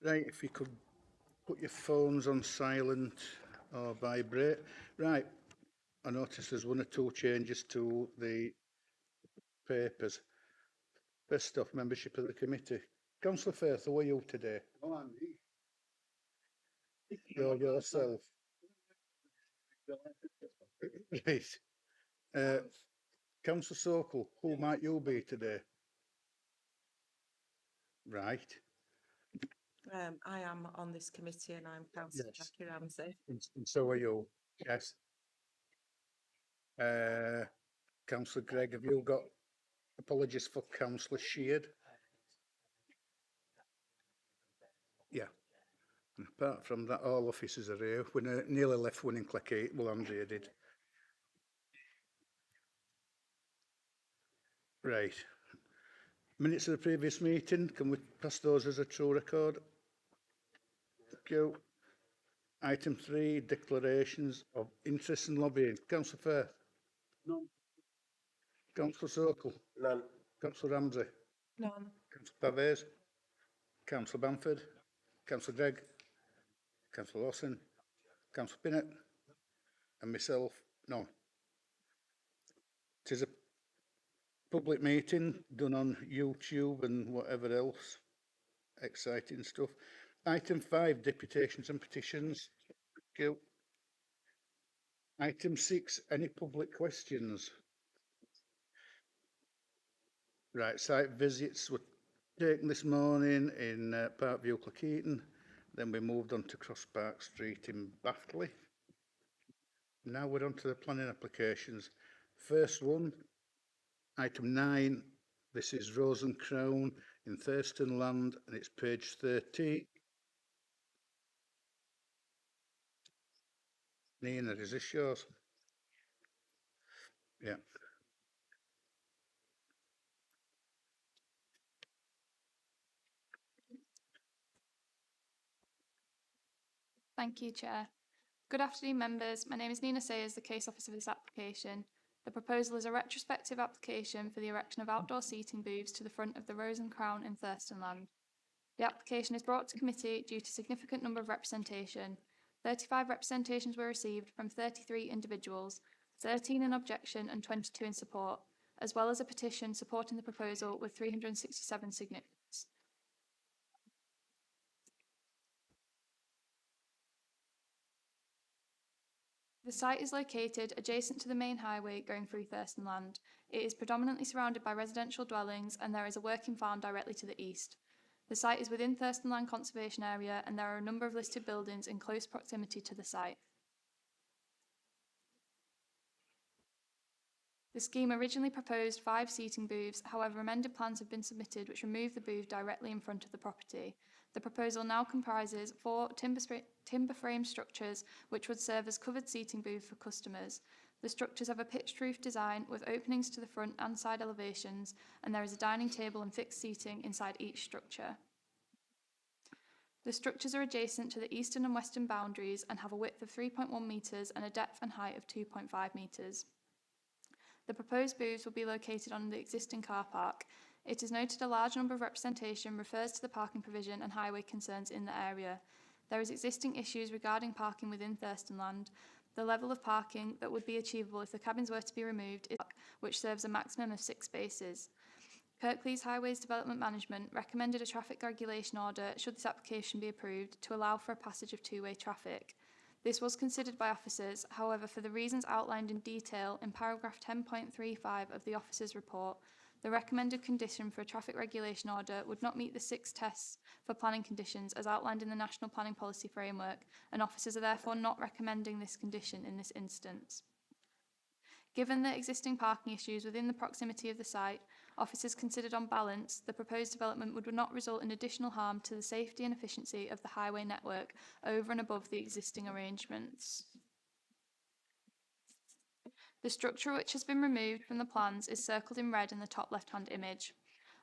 Right, if you could put your phones on silent or vibrate. Right, I notice there's one or two changes to the papers. First off, membership of the committee. Councillor Firth, who are you today? Oh, I'm me. You're yourself. Right. Uh, Councillor Sokol, who might you be today? Right. I am on this committee and I'm Councillor Yes. Jackie Ramsey. And so are you. Yes. Councillor Gregg, have you got apologies for Councillor Sheard? Yeah. And apart from that, all officers are here. We nearly left one in Cleckheath. Well, Andrea did. Right. Minutes of the previous meeting. Can we pass those as a true record? Thank you. Item 3, declarations of interest and lobbying. Councillor Firth. None. Councillor Sokol. None. Councillor Ramsey. None. Councillor Pavez. Councillor Bamford. Councillor Gregg. Councillor Lawson. Councillor Pinnett. And myself, none. It is a public meeting done on YouTube and whatever else. Exciting stuff. Item 5, deputations and petitions. Thank you. Item 6, any public questions? Right, site visits were taken this morning in Parkview, Cleckheaton. Then we moved on to Cross Park Street in Bathley. Now we're on to the planning applications. First one, item 9. This is Rose and Crown in Thurston Land, and it's page 13. Nina, is this yours? Yeah. Thank you, Chair. Good afternoon, members. My name is Nina Sayers, the case officer for this application. The proposal is a retrospective application for the erection of outdoor seating booths to the front of the Rose and Crown in Thurston Land. The application is brought to committee due to significant number of representation. 35 representations were received from 33 individuals, 13 in objection and 22 in support, as well as a petition supporting the proposal with 367 signatures. The site is located adjacent to the main highway going through Thurston Land. It is predominantly surrounded by residential dwellings and there is a working farm directly to the east. The site is within Thurston Land Conservation Area and there are a number of listed buildings in close proximity to the site. The scheme originally proposed 5 seating booths, however amended plans have been submitted which remove the booth directly in front of the property. The proposal now comprises 4 timber frame structures which would serve as covered seating booths for customers. The structures have a pitched roof design with openings to the front and side elevations, and there is a dining table and fixed seating inside each structure. The structures are adjacent to the eastern and western boundaries and have a width of 3.1 metres and a depth and height of 2.5 metres. The proposed booths will be located on the existing car park. It is noted a large number of representation refers to the parking provision and highway concerns in the area. There is existing issues regarding parking within Thurston Land. The level of parking that would be achievable if the cabins were to be removed is which serves a maximum of 6 spaces. Kirklees Highways Development Management recommended a traffic regulation order should this application be approved to allow for a passage of two-way traffic. This was considered by officers, however, for the reasons outlined in detail in paragraph 10.35 of the officers' report, the recommended condition for a traffic regulation order would not meet the 6 tests for planning conditions as outlined in the National Planning Policy Framework, and officers are therefore not recommending this condition in this instance. Given the existing parking issues within the proximity of the site, officers considered on balance the proposed development would not result in additional harm to the safety and efficiency of the highway network over and above the existing arrangements. The structure which has been removed from the plans is circled in red in the top left-hand image.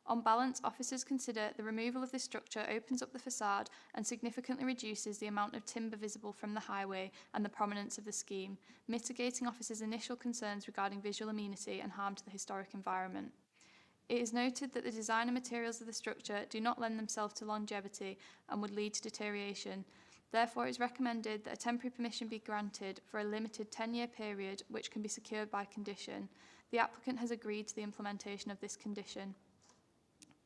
On balance, officers consider the removal of this structure opens up the facade and significantly reduces the amount of timber visible from the highway and the prominence of the scheme, mitigating officers' initial concerns regarding visual amenity and harm to the historic environment. It is noted that the design and materials of the structure do not lend themselves to longevity and would lead to deterioration. Therefore, it is recommended that a temporary permission be granted for a limited 10-year period, which can be secured by condition. The applicant has agreed to the implementation of this condition.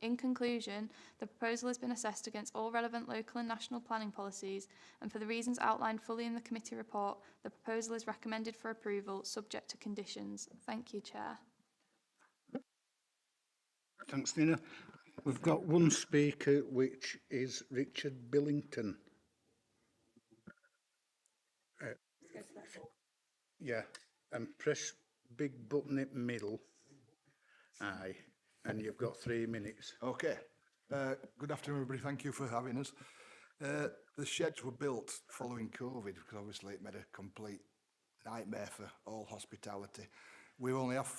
In conclusion, the proposal has been assessed against all relevant local and national planning policies, and for the reasons outlined fully in the committee report, the proposal is recommended for approval, subject to conditions. Thank you, Chair. Thanks, Nina. We've got one speaker, which is Richard Billington. Yeah, and press big button in middle. Aye, and you've got 3 minutes. Okay. Good afternoon, everybody. Thank you for having us. The sheds were built following COVID because obviously it made a complete nightmare for all hospitality. We only have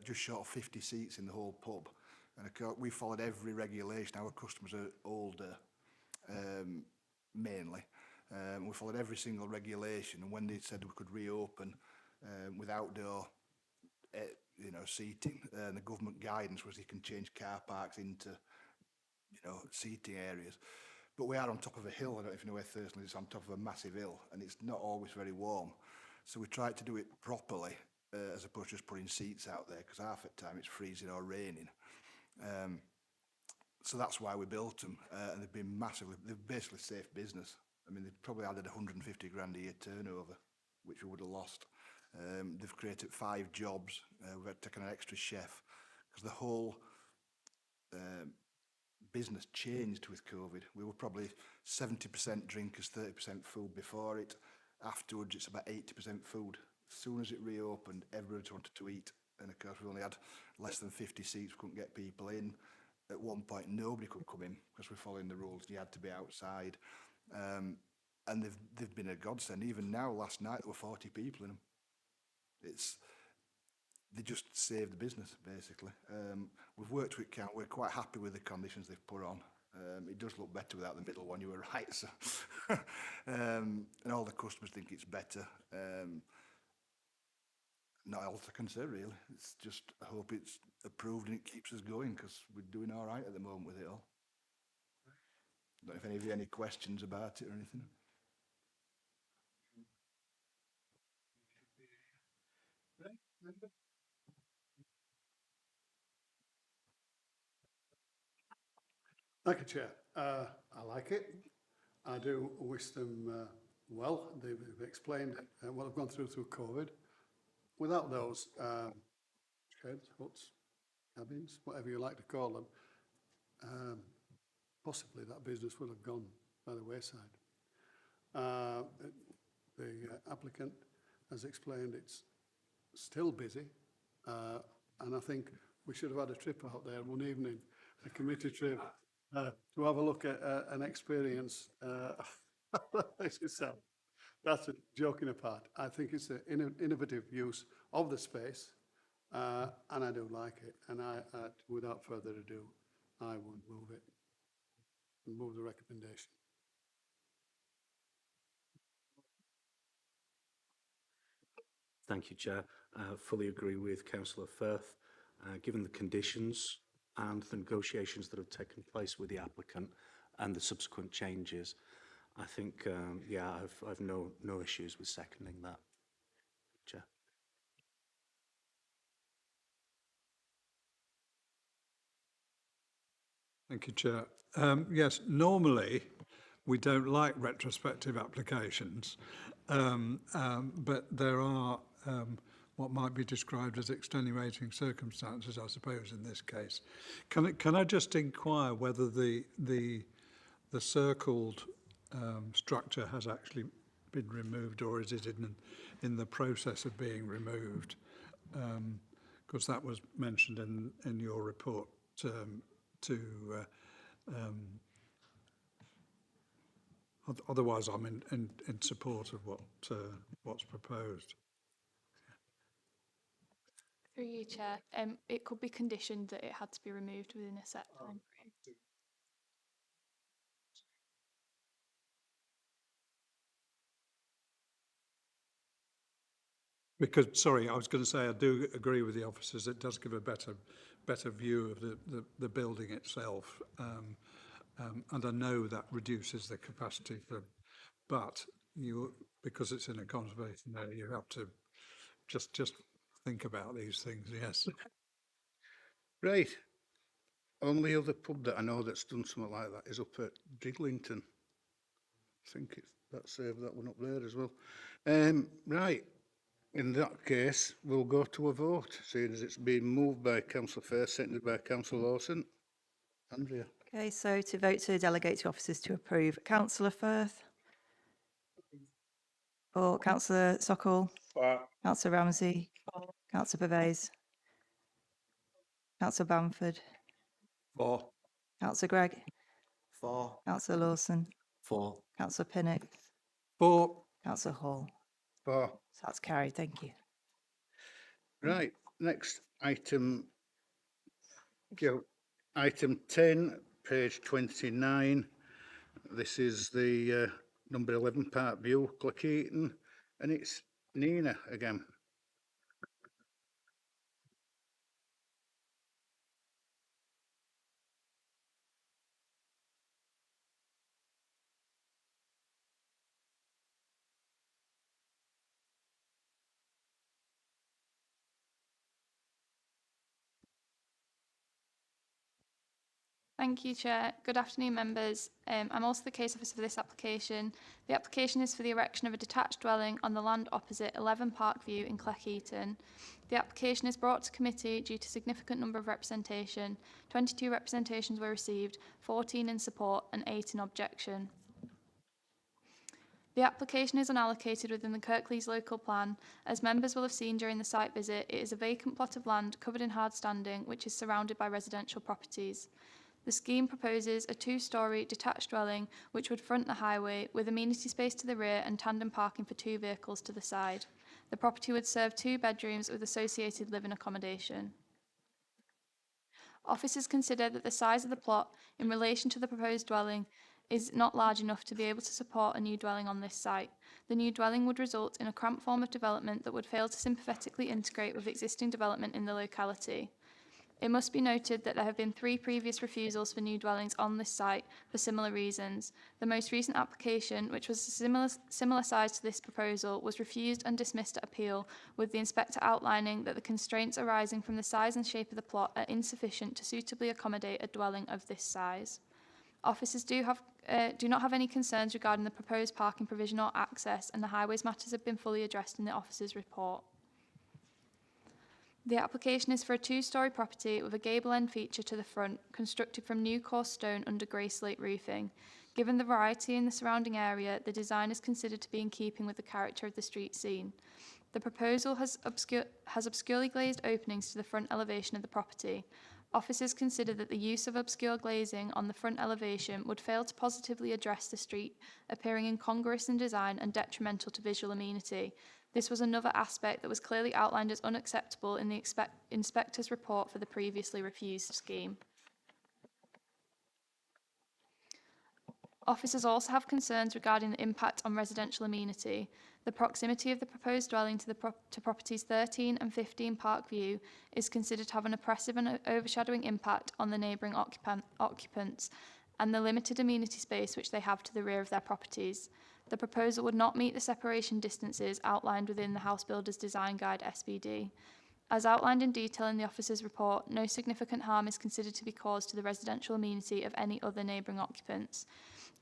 just short of 50 seats in the whole pub, and of course we followed every regulation. Our customers are older, mainly. We followed every single regulation, and when they said we could reopen with outdoor seating, the government guidance was you can change car parks into, seating areas. But we are on top of a hill. I don't know if you know where Thurston is. On top of a massive hill, and it's not always very warm. So we tried to do it properly, as opposed to just putting seats out there, because half the time it's freezing or raining. So that's why we built them, and they've been massively, they've basically saved business. I mean, they've probably added 150 grand a year turnover, which we would have lost. They've created 5 jobs. We've had taken an extra chef, because the whole business changed with COVID. We were probably 70% drinkers, 30% food before it. Afterwards, it's about 80% food. As soon as it reopened, everybody wanted to eat. And of course, we only had less than 50 seats. We couldn't get people in. At one point, nobody could come in because we're following the rules. You had to be outside. And they've been a godsend. Even now, last night, there were 40 people in them. They just saved the business, basically. We've worked with count. We're quite happy with the conditions they've put on. It does look better without the middle one, you were right. So, and all the customers think it's better. Not else I can say, really. It's just, I hope it's approved and it keeps us going, because we're doing all right at the moment with it all. Don't know if any of you have any questions about it or anything. Thank you, Chair. I like it. I do wish them well. They've explained what I've gone through COVID. Without those sheds, huts, cabins, whatever you like to call them, possibly that business will have gone by the wayside. The applicant has explained it's still busy, and I think we should have had a trip out there one evening, a committee trip, to have a look at an experience itself. That's a joking apart. I think it's an innovative use of the space, and I do like it. And I without further ado, I would move it and move the recommendation. Thank you, Chair. Fully agree with Councillor Firth. Given the conditions and the negotiations that have taken place with the applicant and the subsequent changes, I think, yeah, I've no issues with seconding that, Chair. Thank you, Chair. Yes, normally we don't like retrospective applications, but there are what might be described as extenuating circumstances, I suppose, in this case. Can I just inquire whether the circled structure has actually been removed, or is it in the process of being removed? Because that was mentioned in your report otherwise I'm in support of what's proposed. Through you, Chair. It could be conditioned that it had to be removed within a set time frame. Because, sorry, I was going to say I do agree with the officers. It does give a better better view of the building itself. And I know that reduces the capacity for, but because it's in a conservation area, you have to just think about these things, yes. Right. Only other pub that I know that's done something like that is up at Diglington. I think that's that one up there as well. Right. In that case, we'll go to a vote, seeing as it's been moved by Councillor Firth, seconded by Councillor Lawson. Andrea. Okay, so to vote to delegate to officers to approve, Councillor Firth? Or Councillor Sokol? Councillor Ramsey? Councillor Pervez? Councillor Bamford? 4. Councillor Gregg? 4. Councillor Lawson? 4. Councillor Pinnock? 4. Councillor Hall? 4. So that's carried, thank you. Right, next item, item 10, page 29. This is the number 11 Park View, Cleckheaton, and it's Nina again. Thank you, Chair. Good afternoon, members. I'm also the case officer for this application. The application is for the erection of a detached dwelling on the land opposite 11 Park View in Cleckheaton. The application is brought to committee due to significant number of representation. 22 representations were received, 14 in support and 8 in objection. The application is unallocated within the Kirklees local plan. As members will have seen during the site visit, it is a vacant plot of land covered in hard standing, which is surrounded by residential properties. The scheme proposes a 2-storey detached dwelling which would front the highway with amenity space to the rear and tandem parking for 2 vehicles to the side. The property would serve 2 bedrooms with associated living accommodation. Officers consider that the size of the plot in relation to the proposed dwelling is not large enough to be able to support a new dwelling on this site. The new dwelling would result in a cramped form of development that would fail to sympathetically integrate with existing development in the locality. It must be noted that there have been 3 previous refusals for new dwellings on this site for similar reasons. The most recent application, which was a similar size to this proposal, was refused and dismissed at appeal, with the inspector outlining that the constraints arising from the size and shape of the plot are insufficient to suitably accommodate a dwelling of this size. Officers do not have any concerns regarding the proposed parking provision or access, and the highways matters have been fully addressed in the officer's report. The application is for a 2-storey property with a gable end feature to the front, constructed from new coarse stone under grey slate roofing. Given the variety in the surrounding area, the design is considered to be in keeping with the character of the street scene. The proposal has obscurely glazed openings to the front elevation of the property. Officers consider that the use of obscure glazing on the front elevation would fail to positively address the street, appearing incongruous in design and detrimental to visual amenity. This was another aspect that was clearly outlined as unacceptable in the inspector's report for the previously refused scheme. Officers also have concerns regarding the impact on residential amenity. The proximity of the proposed dwelling to properties 13 and 15 Park View is considered to have an oppressive and overshadowing impact on the neighbouring occupants and the limited amenity space which they have to the rear of their properties. The proposal would not meet the separation distances outlined within the House Builders Design Guide SBD. As outlined in detail in the officer's report, no significant harm is considered to be caused to the residential amenity of any other neighbouring occupants.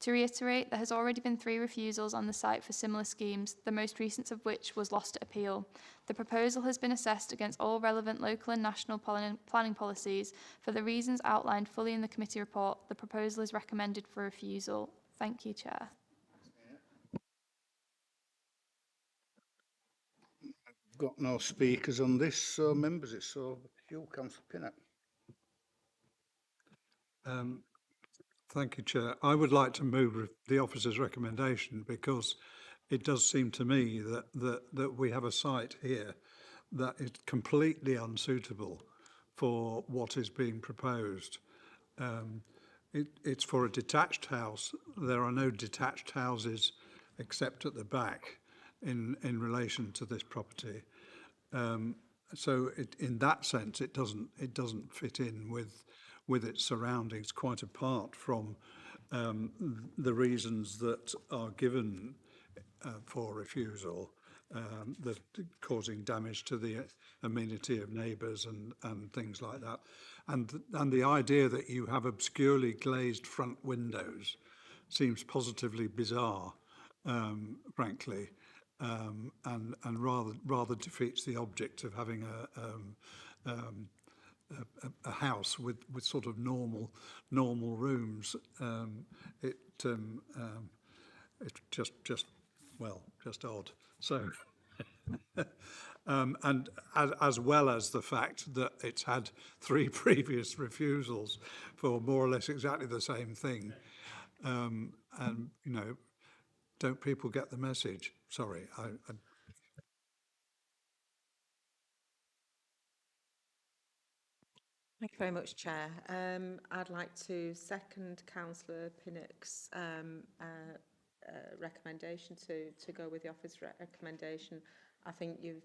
To reiterate, there has already been 3 refusals on the site for similar schemes, the most recent of which was lost at appeal. The proposal has been assessed against all relevant local and national planning policies. For the reasons outlined fully in the committee report, the proposal is recommended for refusal. Thank you, Chair. Got no speakers on this, so members, it's over to you, Councillor Pinnock. Thank you, Chair. I would like to move the officer's recommendation because it does seem to me that we have a site here that is completely unsuitable for what is being proposed. It's for a detached house. There are no detached houses except at the back in relation to this property. so in that sense, it doesn't fit in with its surroundings, quite apart from the reasons that are given for refusal, that causing damage to the amenity of neighbours and things like that, and the idea that you have obscurely glazed front windows seems positively bizarre, frankly, and rather defeats the object of having a house with sort of normal rooms. It's just odd. So, and as well as the fact that it's had 3 previous refusals for more or less exactly the same thing, and you know, don't people get the message? Sorry, Thank you very much, Chair. I'd like to second Councillor Pinnock's recommendation to go with the office recommendation. I think you've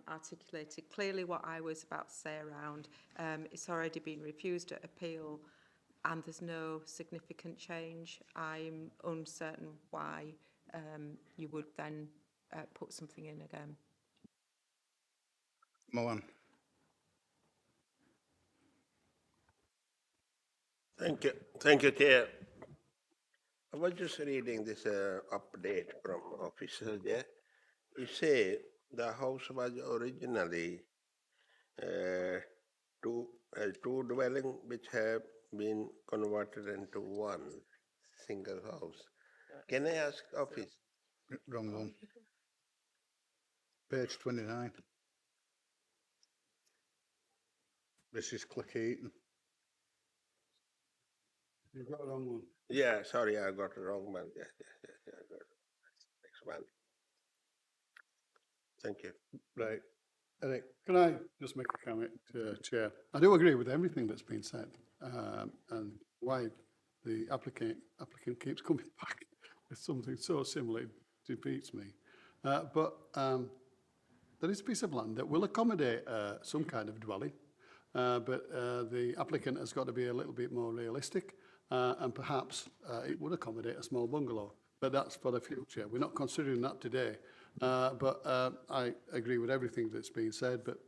articulated clearly what I was about to say around it's already been refused at appeal and there's no significant change. I'm uncertain why you would then put something in again. Mullin. Thank you, Chair. I was just reading this update from officer there. It say the house was originally two dwelling which have been converted into one single house. Can I ask office? Wrong one. Page 29. This is Click-Eaton. You've got the wrong one. Yeah, sorry, I got the wrong one. Yeah, I got it. Next one. Thank you. Right. Eric. Can I just make a comment, Chair? I do agree with everything that's been said, and why the applicant keeps coming back with something so similar defeats me. But there is a piece of land that will accommodate some kind of dwelling, but the applicant has got to be a little bit more realistic, and perhaps it would accommodate a small bungalow. But that's for the future. We're not considering that today. But I agree with everything that's been said, but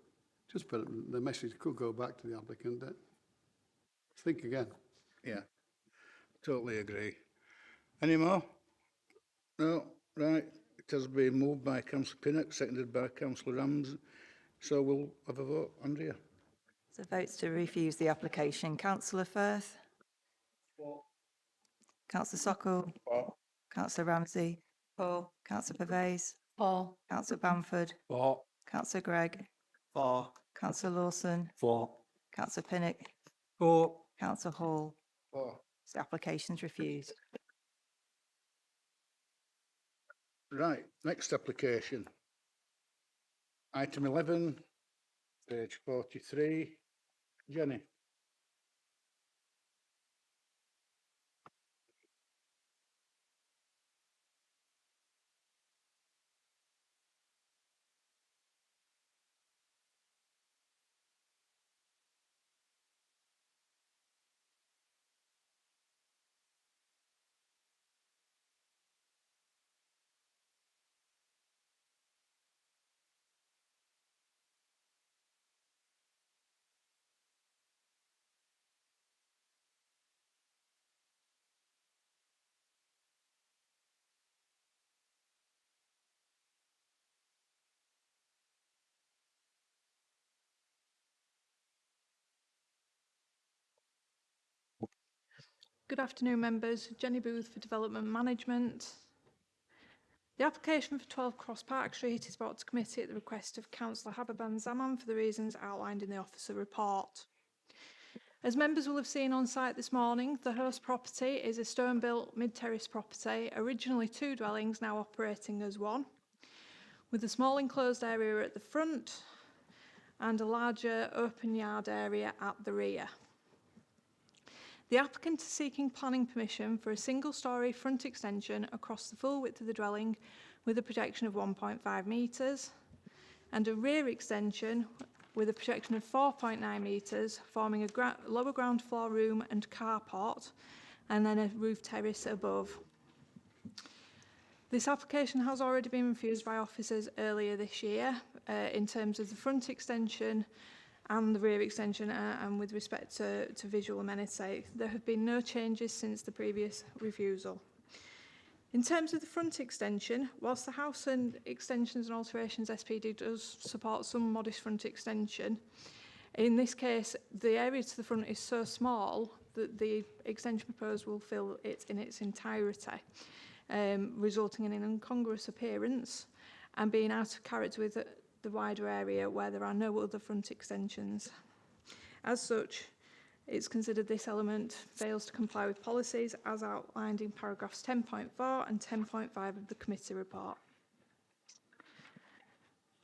just put the message could go back to the applicant. Think again. Yeah, totally agree. Any more? No, right. It has been moved by Councillor Pinnock, seconded by Councillor Ramsey. So we'll have a vote. Andrea? So votes to refuse the application. Councillor Firth? For. Councillor Sokol? For. Councillor Ramsey? Paul. Councillor Pervez? Paul. Councillor Bamford? For. Councillor Gregg? For. Councillor Lawson? For. Councillor Pinnock? for. Councillor Hall? For. So application's refused. Right, next application. Item 11, page 43. Jenny? Good afternoon, members. Jenny Booth for Development Management. The application for 12 Cross Park Street is brought to committee at the request of Councillor Hababan Zaman for the reasons outlined in the officer report. As members will have seen on site this morning, the host property is a stone-built mid-terrace property, originally 2 dwellings, now operating as 1, with a small enclosed area at the front and a larger open yard area at the rear. The applicant is seeking planning permission for a single-storey front extension across the full width of the dwelling with a projection of 1.5 metres and a rear extension with a projection of 4.9 metres, forming a lower ground floor room and carport, and then a roof terrace above. This application has already been refused by officers earlier this year in terms of the front extension and the rear extension and with respect to visual amenity. There have been no changes since the previous refusal. In terms of the front extension, whilst the House and Extensions and Alterations SPD does support some modest front extension, in this case, the area to the front is so small that the extension proposed will fill it in its entirety, resulting in an incongruous appearance and being out of character with the wider area where there are no other front extensions. As such, it's considered this element fails to comply with policies as outlined in paragraphs 10.4 and 10.5 of the committee report.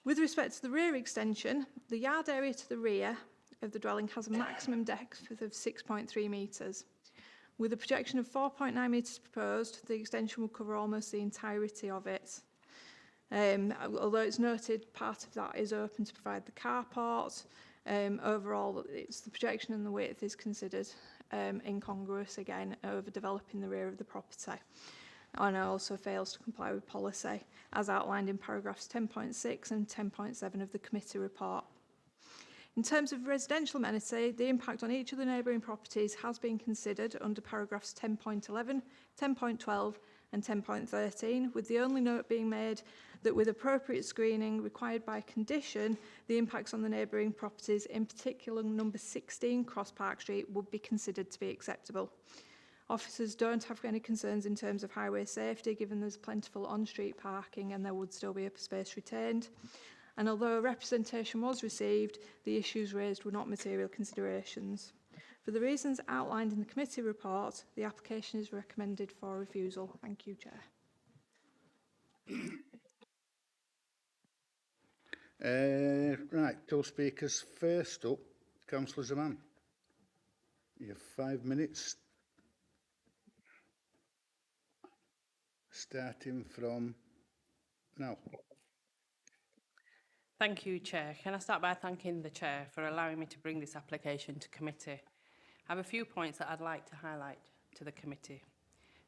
With respect to the rear extension, the yard area to the rear of the dwelling has a maximum depth of 6.3 metres. With a projection of 4.9 metres proposed, the extension will cover almost the entirety of it. Although it's noted part of that is open to provide the carport, overall it's the projection and the width is considered incongruous again over developing the rear of the property, and also fails to comply with policy as outlined in paragraphs 10.6 and 10.7 of the committee report. In terms of residential amenity, the impact on each of the neighbouring properties has been considered under paragraphs 10.11, 10.12 and 10.13, with the only note being made that with appropriate screening required by condition, the impacts on the neighbouring properties, in particular number 16 Cross Park Street, would be considered to be acceptable. Officers don't have any concerns in terms of highway safety, given there's plentiful on-street parking and there would still be a space retained. And although a representation was received, the issues raised were not material considerations. For the reasons outlined in the committee report, the application is recommended for refusal. Thank you, Chair. Right, two speakers. First up, Councillor Zaman. You have 5 minutes. Starting from now. Thank you, Chair. Can I start by thanking the Chair for allowing me to bring this application to committee? I have a few points that I'd like to highlight to the committee.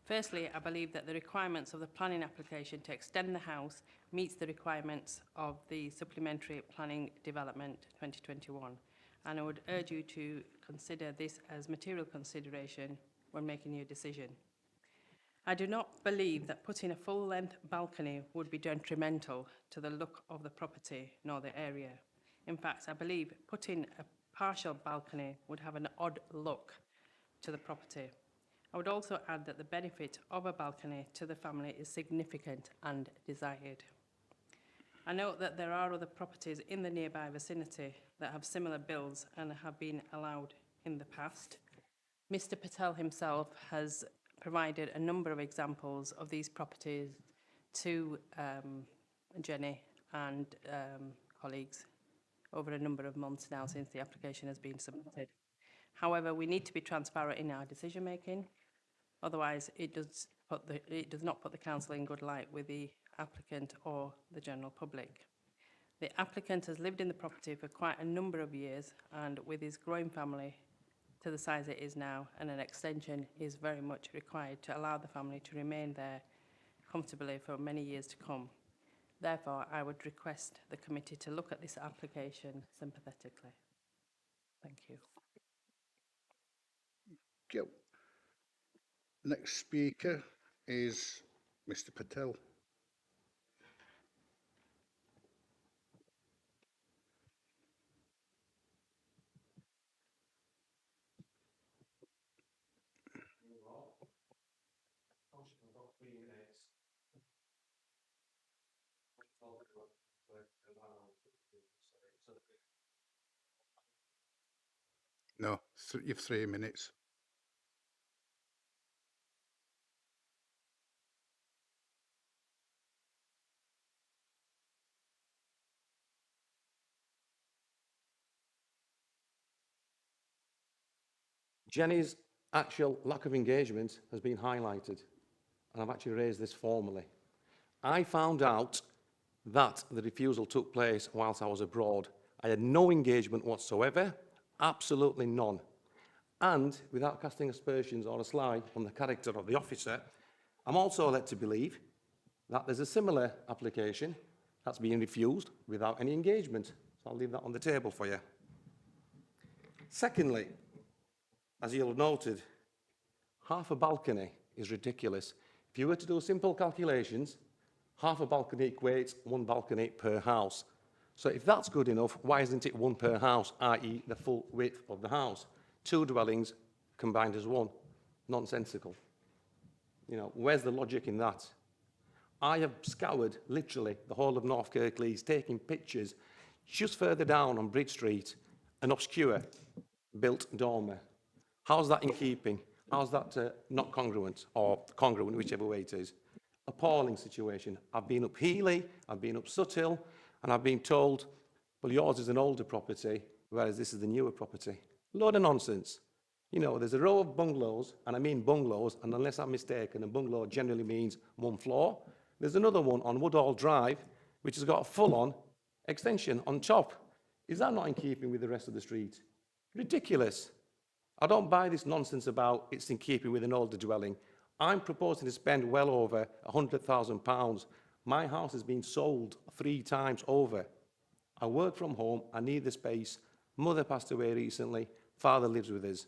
Firstly, I believe that the requirements of the planning application to extend the house meets the requirements of the Supplementary Planning Development 2021, and I would urge you to consider this as material consideration when making your decision. I do not believe that putting a full-length balcony would be detrimental to the look of the property nor the area. In fact, I believe putting a partial balcony would have an odd look to the property. I would also add that the benefit of a balcony to the family is significant and desired. I note that there are other properties in the nearby vicinity that have similar bills and have been allowed in the past. Mr. Patel himself has provided a number of examples of these properties to Jenny and colleagues over a number of months now since the application has been submitted. However, we need to be transparent in our decision making, otherwise it does not put the council in good light with the applicant or the general public. The applicant has lived in the property for quite a number of years, and with his growing family to the size it is now, and an extension is very much required to allow the family to remain there comfortably for many years to come. Therefore, I would request the committee to look at this application sympathetically. Thank you. Go. Next speaker is Mr. Patel. No, you've 3 minutes. Jenny's actual lack of engagement has been highlighted, and I've actually raised this formally. I found out that the refusal took place whilst I was abroad, I had no engagement whatsoever, absolutely none. And without casting aspersions or a slide on the character of the officer, I'm also led to believe that there's a similar application that's being refused without any engagement. So I'll leave that on the table for you. Secondly, as you'll have noted, half a balcony is ridiculous. If you were to do simple calculations, half a balcony equates one balcony per house. So if that's good enough, why isn't it one per house, i.e. the full width of the house? 2 dwellings combined as one. Nonsensical. You know, where's the logic in that? I have scoured literally the whole of North Kirklees, taking pictures just further down on Bridge Street, an obscure built dormer. How's that in keeping? How's that not congruent, or congruent, whichever way it is? Appalling situation. I've been up Healy, I've been up Suthill, and I've been told, well, yours is an older property, whereas this is the newer property. Load of nonsense. You know, there's a row of bungalows, and I mean bungalows, and unless I'm mistaken, a bungalow generally means 1 floor. There's another one on Woodhall Drive, which has got a full-on extension on top. Is that not in keeping with the rest of the street? Ridiculous. I don't buy this nonsense about it's in keeping with an older dwelling. I'm proposing to spend well over £100,000. My house has been sold 3 times over. I work from home, I need the space. Mother passed away recently, father lives with us.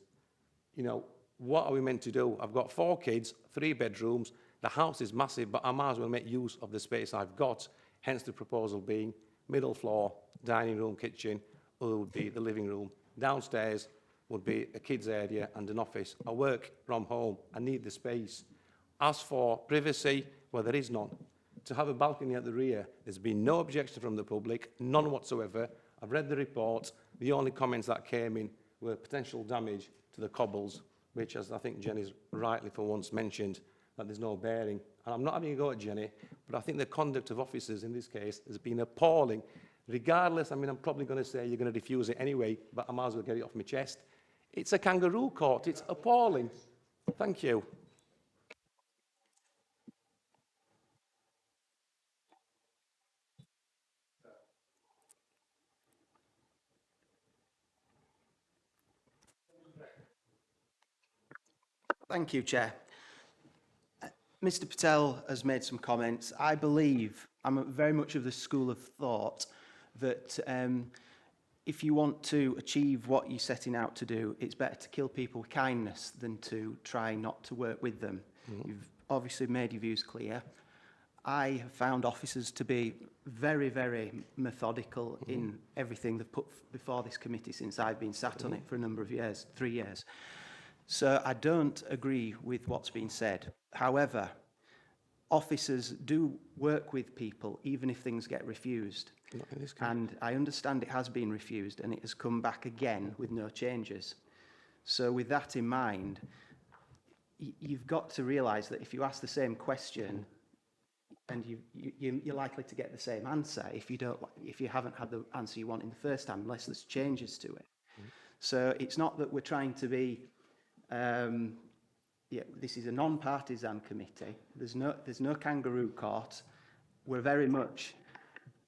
You know, what are we meant to do? I've got 4 kids, 3 bedrooms. The house is massive, but I might as well make use of the space I've got. Hence the proposal being middle floor, dining room, kitchen, or would be the living room. Downstairs would be a kids area and an office. I work from home, I need the space. As for privacy, well, there is none. To have a balcony at the rear, there's been no objection from the public, none whatsoever. I've read the report. The only comments that came in were potential damage to the cobbles, which, as I think Jenny's rightly for once mentioned, that there's no bearing. And I'm not having a go at Jenny, but I think the conduct of officers in this case has been appalling. Regardless, I mean, I'm probably going to say you're going to refuse it anyway, but I might as well get it off my chest. It's a kangaroo court. It's appalling. Thank you. Thank you, Chair. Mr. Patel has made some comments. I believe, I'm very much of the school of thought that if you want to achieve what you're setting out to do, it's better to kill people with kindness than to try not to work with them. You've obviously made your views clear. I have found officers to be very, very methodical in everything they've put before this committee since I've been sat on it for a number of years, 3 years. So I don't agree with what's been said. However, officers do work with people even if things get refused. And I understand it has been refused and it has come back again with no changes. So with that in mind, you've got to realise that if you ask the same question and you're likely to get the same answer if you haven't had the answer you want in the first time, unless there's changes to it. So it's not that we're trying to be this is a non-partisan committee. There's no kangaroo court. We're very much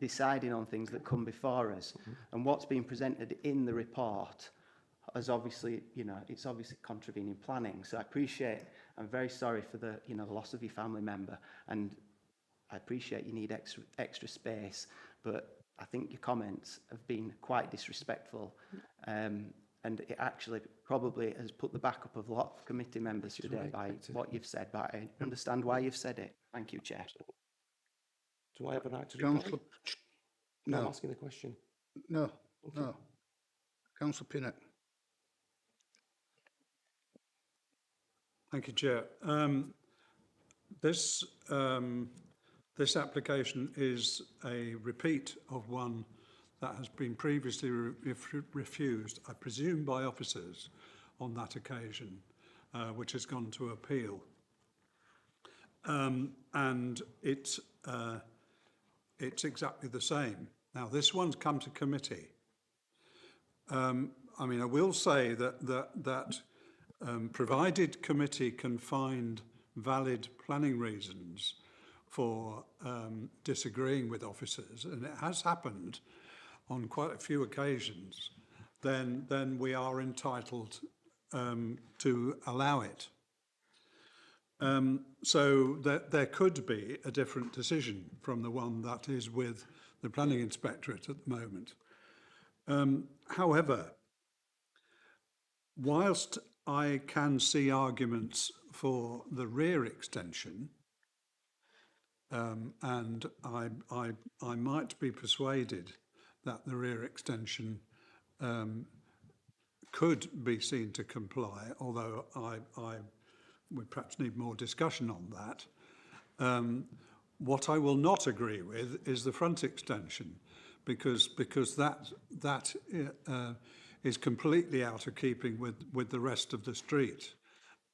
deciding on things that come before us. And what's been presented in the report is obviously, it's obviously contravening planning. So I appreciate, I'm very sorry for the, the loss of your family member, and I appreciate you need extra space, but I think your comments have been quite disrespectful. And it actually probably has put the back up of a lot of committee members today by what you've said, but I understand why you've said it. Thank you, Chair. Do I have a right to reply? No. I'm asking the question. No, Okay. no. Councillor Pinnock. Thank you, Chair. This application is a repeat of one that has been previously refused, I presume by officers on that occasion, which has gone to appeal. And it's exactly the same. Now, this one's come to committee. I mean, I will say that provided committee can find valid planning reasons for disagreeing with officers, and it has happened on quite a few occasions, then we are entitled to allow it. So there could be a different decision from the one that is with the planning inspectorate at the moment. However, whilst I can see arguments for the rear extension, and I might be persuaded that the rear extension could be seen to comply, although we perhaps need more discussion on that. What I will not agree with is the front extension, because that is completely out of keeping with the rest of the street,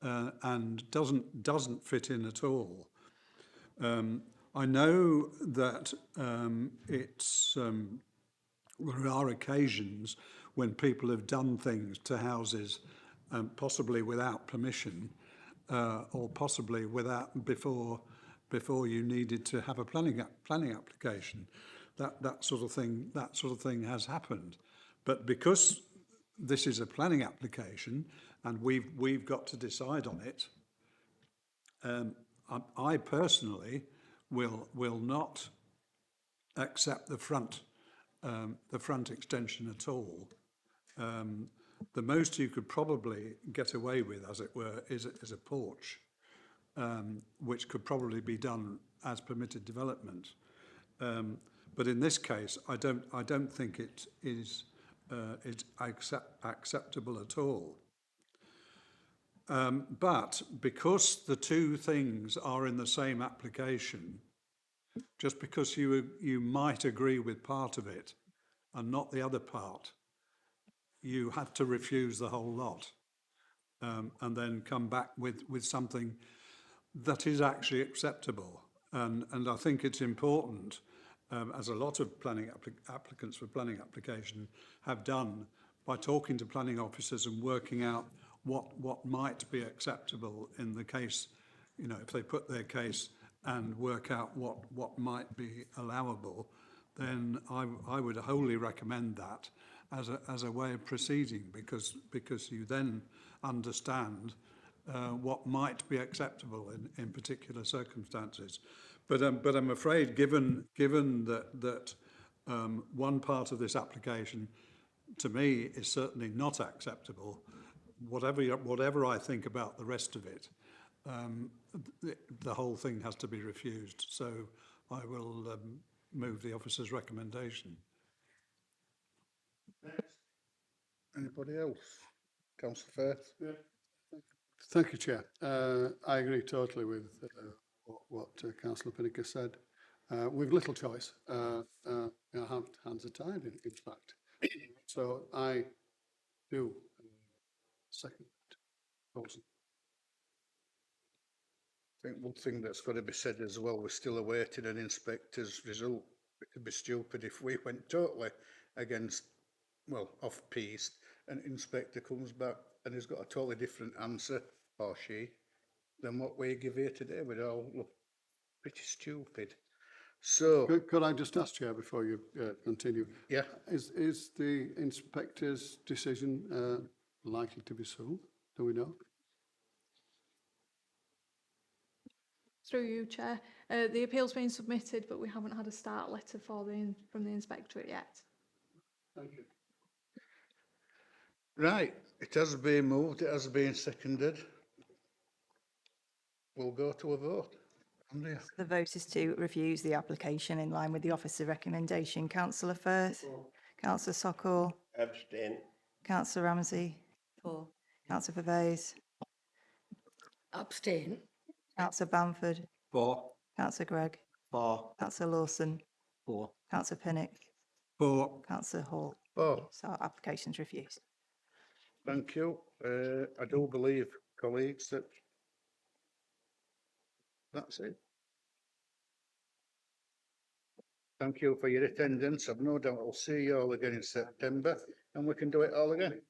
and doesn't fit in at all. I know that there are occasions when people have done things to houses, possibly without permission, or possibly before you needed to have a planning application. That sort of thing has happened. But because this is a planning application and we've got to decide on it, I personally will not accept the front extension at all. The most you could probably get away with, as it were, is a porch, which could probably be done as permitted development. But in this case, I don't think it is acceptable at all. But because the two things are in the same application, just because you might agree with part of it and not the other part, you have to refuse the whole lot, and then come back with something that is actually acceptable. And I think it's important, as a lot of planning applicants for planning application have done, by talking to planning officers and working out what might be acceptable in the case, if they put their case and work out what might be allowable, then I would wholly recommend that as a way of proceeding, because you then understand what might be acceptable in particular circumstances. But I'm afraid, given that one part of this application to me is certainly not acceptable, whatever I think about the rest of it, the whole thing has to be refused. So I will move the officer's recommendation. Anybody else? Councillor Firth? Yeah. Thank you, Chair. I agree totally with what Councillor Pinnaker said. We've little choice. Our hands are tied, in fact. So I do second that. I think one thing that's got to be said as well, we're still awaiting an inspector's result. It would be stupid if we went totally against, off-piste, and inspector comes back and has got a totally different answer, or she, than what we give here today. We'd all look pretty stupid. So, could I just ask, Chair, before you continue? Yeah. Is the inspector's decision likely to be soon? Do we know? Through you, Chair. The appeal's been submitted, but we haven't had a start letter from the inspectorate yet. Thank you. right, it has been moved, it has been seconded. We'll go to a vote. Andrea? The vote is to refuse the application in line with the officer recommendation. Councillor Firth? Councillor Sokol? Abstain. Councillor Ramsey? For. Councillor Pervez? Abstain. Councillor Bamford? For. Councillor Gregg? For. Councillor Lawson? For. Councillor Pinnock? For. Councillor Hall? Oh, So application's refused. thank you. I do believe, colleagues, that that's it. Thank you for your attendance. I've no doubt I'll see you all again in September, and we can do it all again.